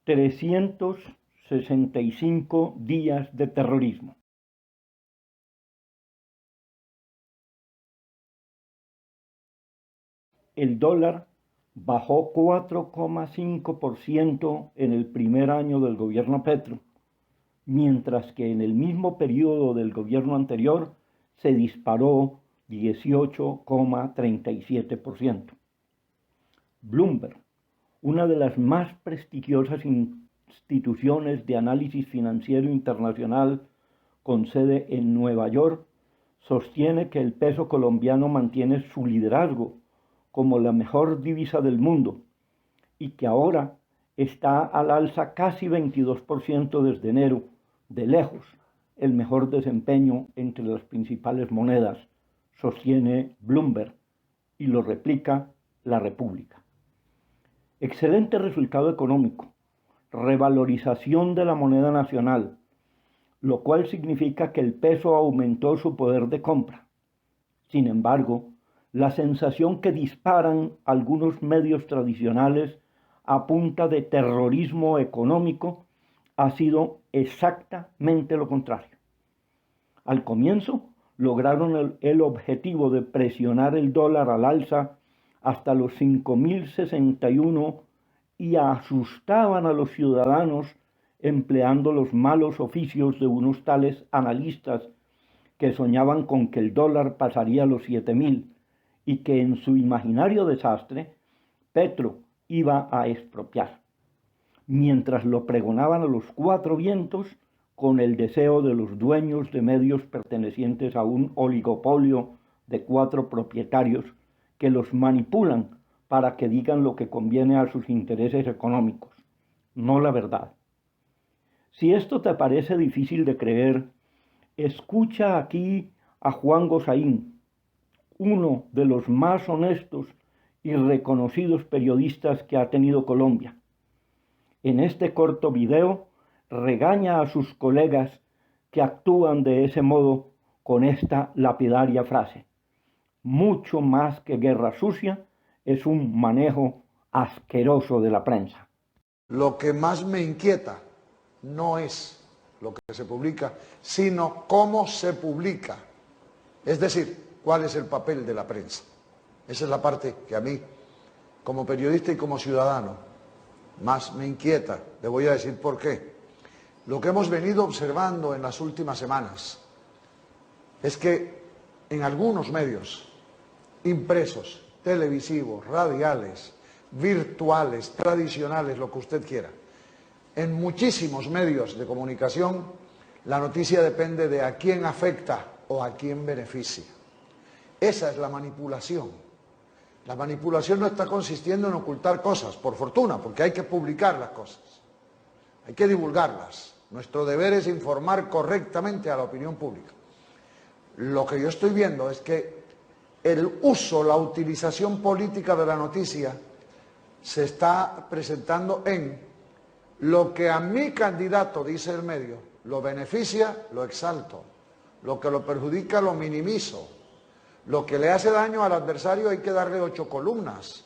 365 días de terrorismo. El dólar bajó 4,5% en el primer año del gobierno Petro, mientras que en el mismo periodo del gobierno anterior se disparó 18,37%. Bloomberg, una de las más prestigiosas instituciones de análisis financiero internacional con sede en Nueva York, sostiene que el peso colombiano mantiene su liderazgo como la mejor divisa del mundo y que ahora está al alza casi 22% desde enero, de lejos el mejor desempeño entre las principales monedas, sostiene Bloomberg, y lo replica La República. Excelente resultado económico, revalorización de la moneda nacional, lo cual significa que el peso aumentó su poder de compra. Sin embargo, la sensación que disparan algunos medios tradicionales a punta de terrorismo económico ha sido exactamente lo contrario. Al comienzo, lograron el objetivo de presionar el dólar al alza hasta los 5.061 y asustaban a los ciudadanos empleando los malos oficios de unos tales analistas que soñaban con que el dólar pasaría los 7.000 y que en su imaginario desastre Petro iba a expropiar, mientras lo pregonaban a los cuatro vientos con el deseo de los dueños de medios pertenecientes a un oligopolio de 4 propietarios que los manipulan para que digan lo que conviene a sus intereses económicos, no la verdad. Si esto te parece difícil de creer, escucha aquí a Juan Gosaín, uno de los más honestos y reconocidos periodistas que ha tenido Colombia. En este corto video regaña a sus colegas que actúan de ese modo con esta lapidaria frase: mucho más que guerra sucia, es un manejo asqueroso de la prensa. Lo que más me inquieta no es lo que se publica, sino cómo se publica. Es decir, cuál es el papel de la prensa. Esa es la parte que a mí, como periodista y como ciudadano, más me inquieta. Le voy a decir por qué. Lo que hemos venido observando en las últimas semanas es que en algunos medios impresos, televisivos, radiales, virtuales, tradicionales, lo que usted quiera, en muchísimos medios de comunicación, la noticia depende de a quién afecta o a quién beneficia. Esa es la manipulación. La manipulación no está consistiendo en ocultar cosas, por fortuna, porque hay que publicar las cosas, hay que divulgarlas. Nuestro deber es informar correctamente a la opinión pública. Lo que yo estoy viendo es que el uso, la utilización política de la noticia se está presentando en lo que a mi candidato, dice el medio, lo beneficia, lo exalto, lo que lo perjudica, lo minimizo, lo que le hace daño al adversario hay que darle 8 columnas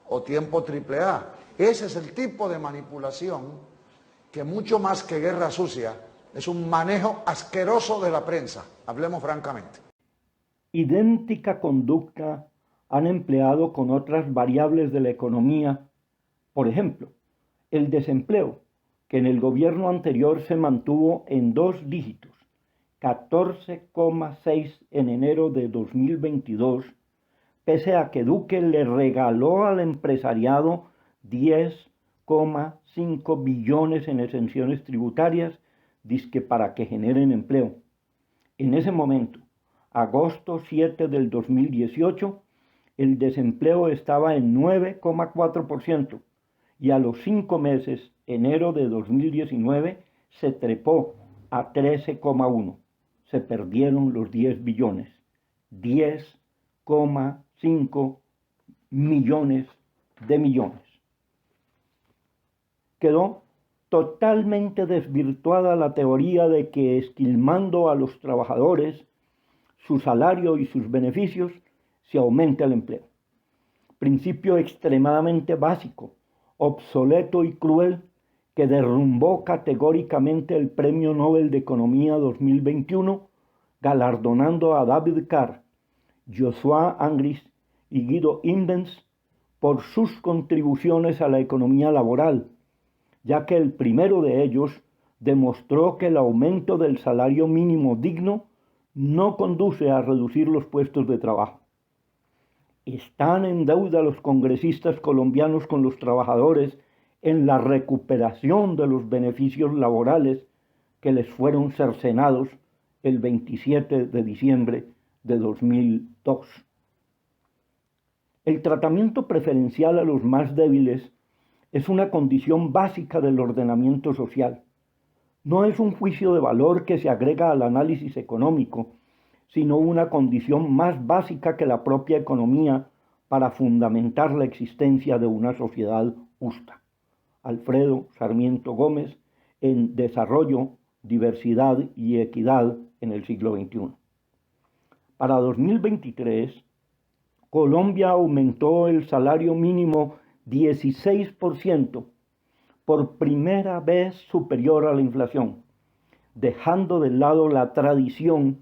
o tiempo AAA. Ese es el tipo de manipulación que mucho más que guerra sucia es un manejo asqueroso de la prensa, hablemos francamente. Idéntica conducta han empleado con otras variables de la economía, por ejemplo, el desempleo, que en el gobierno anterior se mantuvo en 2 dígitos, 14,6 en enero de 2022, pese a que Duque le regaló al empresariado 10,5 billones en exenciones tributarias, dizque para que generen empleo. En ese momento, agosto 7 del 2018, el desempleo estaba en 9,4% y a los 5 meses, enero de 2019, se trepó a 13,1%. Se perdieron los 10 billones, 10,5 millones de millones. Quedó totalmente desvirtuada la teoría de que esquilmando a los trabajadores su salario y sus beneficios se aumenta el empleo. Principio extremadamente básico, obsoleto y cruel que derrumbó categóricamente el Premio Nobel de Economía 2021, galardonando a David Carr, Joshua Angris y Guido Imbens por sus contribuciones a la economía laboral, ya que el primero de ellos demostró que el aumento del salario mínimo digno no conduce a reducir los puestos de trabajo. Están en deuda los congresistas colombianos con los trabajadores en la recuperación de los beneficios laborales que les fueron cercenados el 27 de diciembre de 2002. El tratamiento preferencial a los más débiles es una condición básica del ordenamiento social. No es un juicio de valor que se agrega al análisis económico, sino una condición más básica que la propia economía para fundamentar la existencia de una sociedad justa. Alfredo Sarmiento Gómez, en Desarrollo, Diversidad y Equidad en el siglo XXI. Para 2023, Colombia aumentó el salario mínimo 16%, por primera vez superior a la inflación, dejando de lado la tradición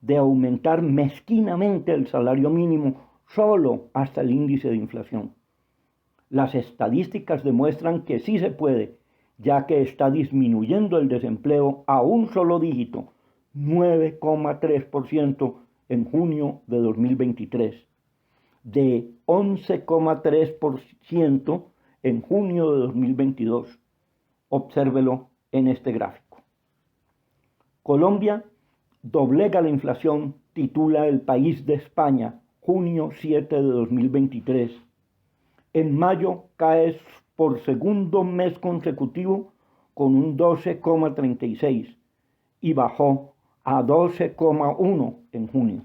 de aumentar mezquinamente el salario mínimo solo hasta el índice de inflación. Las estadísticas demuestran que sí se puede, ya que está disminuyendo el desempleo a un solo dígito, 9,3% en junio de 2023, de 11,3% en junio de 2022. Obsérvelo en este gráfico. Colombia doblega la inflación, titula El País de España, junio 7 de 2023. En mayo cae por segundo mes consecutivo con un 12,36 y bajó a 12,1 en junio.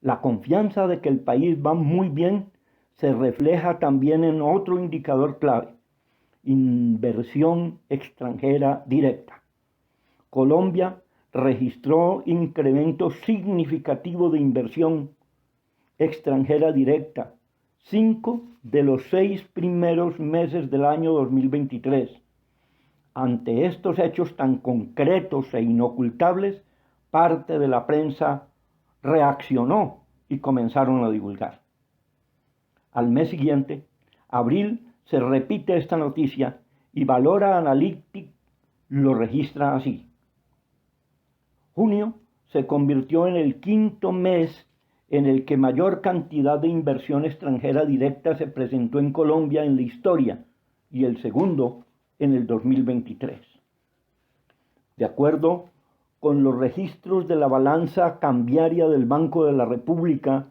La confianza de que el país va muy bien se refleja también en otro indicador clave: inversión extranjera directa. Colombia registró incremento significativo de inversión extranjera directa, 5 de los 6 primeros meses del año 2023. Ante estos hechos tan concretos e inocultables, parte de la prensa reaccionó y comenzaron a divulgar. Al mes siguiente, abril, se repite esta noticia y Valora Analytics lo registra así. Junio se convirtió en el quinto mes en el que mayor cantidad de inversión extranjera directa se presentó en Colombia en la historia, y el segundo en el 2023. De acuerdo con los registros de la balanza cambiaria del Banco de la República,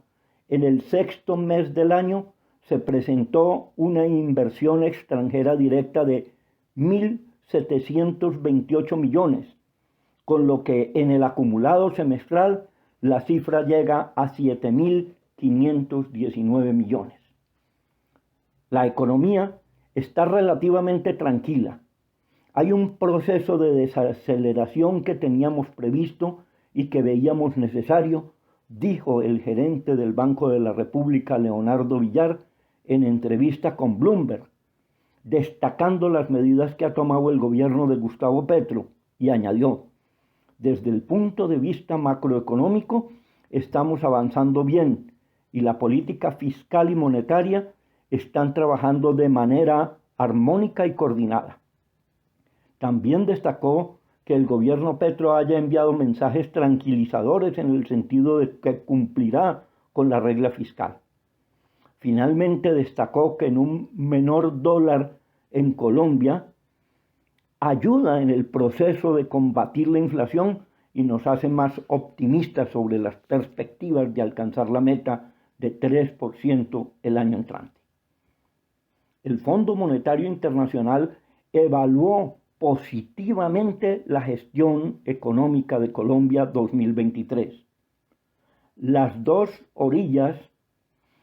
en el sexto mes del año se presentó una inversión extranjera directa de 1.728 millones, con lo que en el acumulado semestral la cifra llega a 7.519 millones. La economía está relativamente tranquila. Hay un proceso de desaceleración que teníamos previsto y que veíamos necesario, dijo el gerente del Banco de la República, Leonardo Villar, en entrevista con Bloomberg, destacando las medidas que ha tomado el gobierno de Gustavo Petro, y añadió: desde el punto de vista macroeconómico, estamos avanzando bien y la política fiscal y monetaria están trabajando de manera armónica y coordinada. También destacó que el gobierno Petro haya enviado mensajes tranquilizadores en el sentido de que cumplirá con la regla fiscal. Finalmente destacó que en un menor dólar en Colombia ayuda en el proceso de combatir la inflación y nos hace más optimistas sobre las perspectivas de alcanzar la meta de 3% el año entrante. El Fondo Monetario Internacional evaluó positivamente la gestión económica de Colombia 2023. Las dos orillas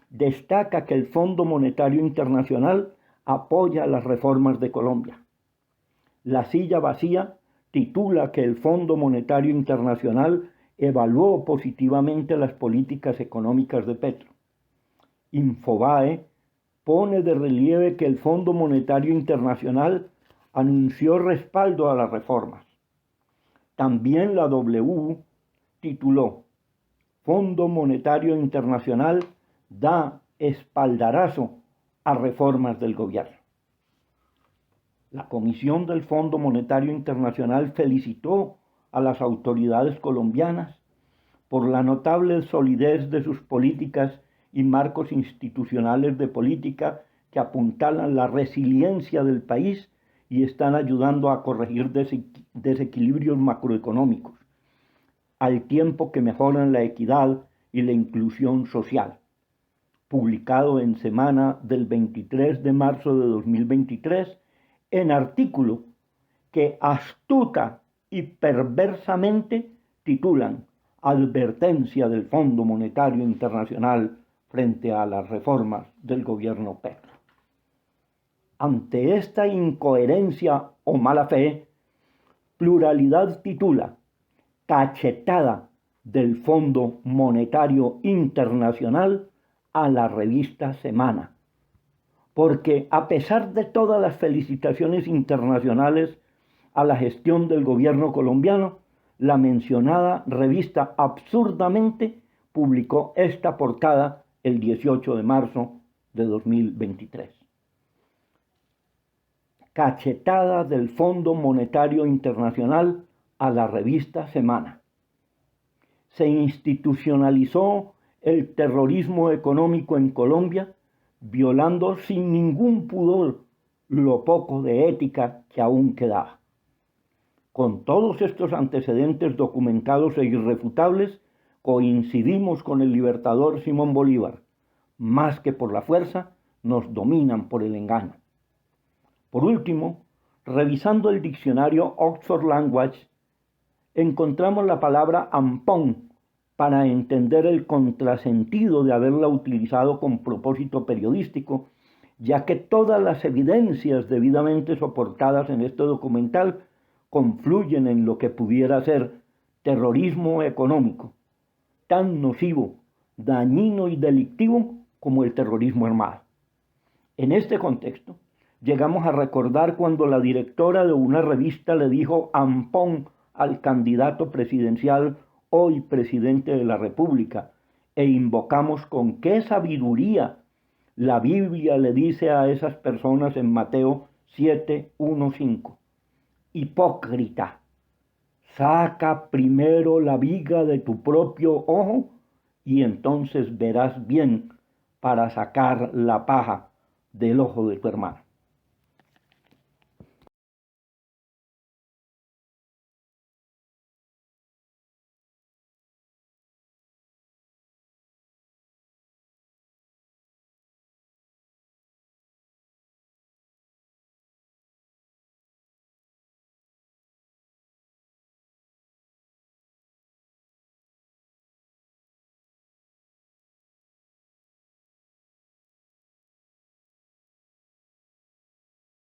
destaca que el Fondo Monetario Internacional apoya las reformas de Colombia. La silla vacía titula que el Fondo Monetario Internacional evaluó positivamente las políticas económicas de Petro. Infobae pone de relieve que el Fondo Monetario Internacional anunció respaldo a las reformas. También la W tituló: Fondo Monetario Internacional da espaldarazo a reformas del gobierno. La Comisión del Fondo Monetario Internacional felicitó a las autoridades colombianas por la notable solidez de sus políticas y marcos institucionales de política que apuntalan la resiliencia del país y están ayudando a corregir desequilibrios macroeconómicos, al tiempo que mejoran la equidad y la inclusión social. Publicado en semana del 23 de marzo de 2023, en artículo que astuta y perversamente titulan Advertencia del Fondo Monetario Internacional frente a las reformas del gobierno Petro. Ante esta incoherencia o mala fe, Pluralidad titula Cachetada del Fondo Monetario Internacional a la revista Semana, porque a pesar de todas las felicitaciones internacionales a la gestión del gobierno colombiano, la mencionada revista absurdamente publicó esta portada el 18 de marzo de 2023. Cachetada del Fondo Monetario Internacional a la revista Semana. Se institucionalizó el terrorismo económico en Colombia, violando sin ningún pudor lo poco de ética que aún quedaba. Con todos estos antecedentes documentados e irrefutables, coincidimos con el libertador Simón Bolívar. Más que por la fuerza, nos dominan por el engaño. Por último, revisando el diccionario Oxford Language, encontramos la palabra ampón para entender el contrasentido de haberla utilizado con propósito periodístico, ya que todas las evidencias debidamente soportadas en este documental confluyen en lo que pudiera ser terrorismo económico, tan nocivo, dañino y delictivo como el terrorismo armado. En este contexto, llegamos a recordar cuando la directora de una revista le dijo ampón al candidato presidencial, hoy presidente de la República, e invocamos con qué sabiduría la Biblia le dice a esas personas en Mateo 7:1-5. Hipócrita, saca primero la viga de tu propio ojo y entonces verás bien para sacar la paja del ojo de tu hermano.